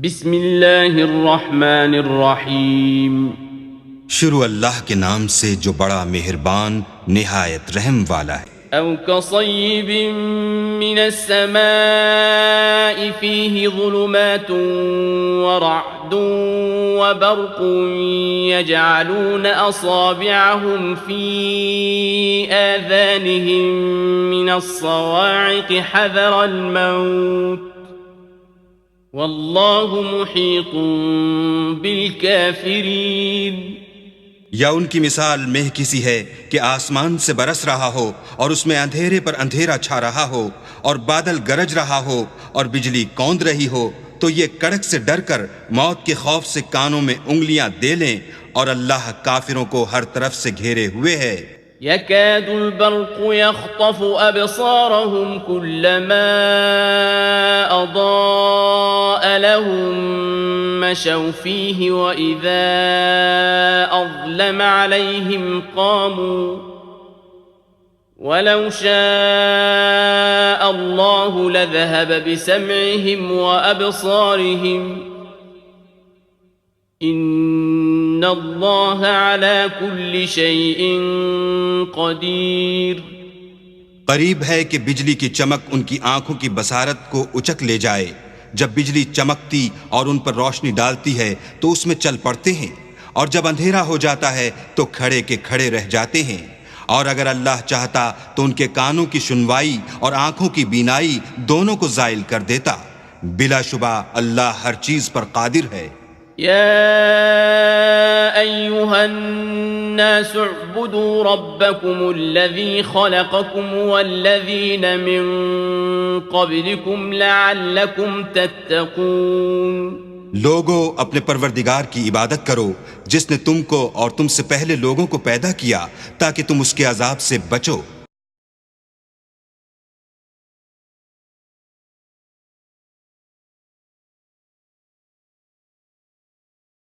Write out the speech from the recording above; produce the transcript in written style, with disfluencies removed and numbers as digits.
بسم اللہ الرحمن الرحیم شروع اللہ کے نام سے جو بڑا مہربان نہایت رحم والا ہے۔ او كصيب من السماء فيه ظلمات ورعد وبرق يجعلون أصابعهم في آذانهم من الصواعق حذر الموت واللہ محیط بالکافرین۔ یا ان کی مثال مہ کسی ہے کہ آسمان سے برس رہا ہو اور اس میں اندھیرے پر اندھیرا چھا رہا ہو اور بادل گرج رہا ہو اور بجلی کوند رہی ہو تو یہ کڑک سے ڈر کر موت کے خوف سے کانوں میں انگلیاں دے لیں، اور اللہ کافروں کو ہر طرف سے گھیرے ہوئے ہے۔ يكاد البرق يخطف أبصارهم كلما أضاء لهم مشوا فيه وإذا أظلم عليهم قاموا ولو شاء الله لذهب بسمعهم وأبصارهم ان اللہ علی کل شیء قدیر۔ قریب ہے کہ بجلی کی چمک ان کی آنکھوں کی بصارت کو اچک لے جائے۔ جب بجلی چمکتی اور ان پر روشنی ڈالتی ہے تو اس میں چل پڑتے ہیں، اور جب اندھیرا ہو جاتا ہے تو کھڑے کے کھڑے رہ جاتے ہیں۔ اور اگر اللہ چاہتا تو ان کے کانوں کی سنوائی اور آنکھوں کی بینائی دونوں کو زائل کر دیتا۔ بلا شبہ اللہ ہر چیز پر قادر ہے۔ يا أيها الناس اعبدوا ربكم الذي خلقكم والذين من قبلكم لعلكم تتقون۔ لوگو اپنے پروردگار کی عبادت کرو جس نے تم کو اور تم سے پہلے لوگوں کو پیدا کیا تاکہ تم اس کے عذاب سے بچو۔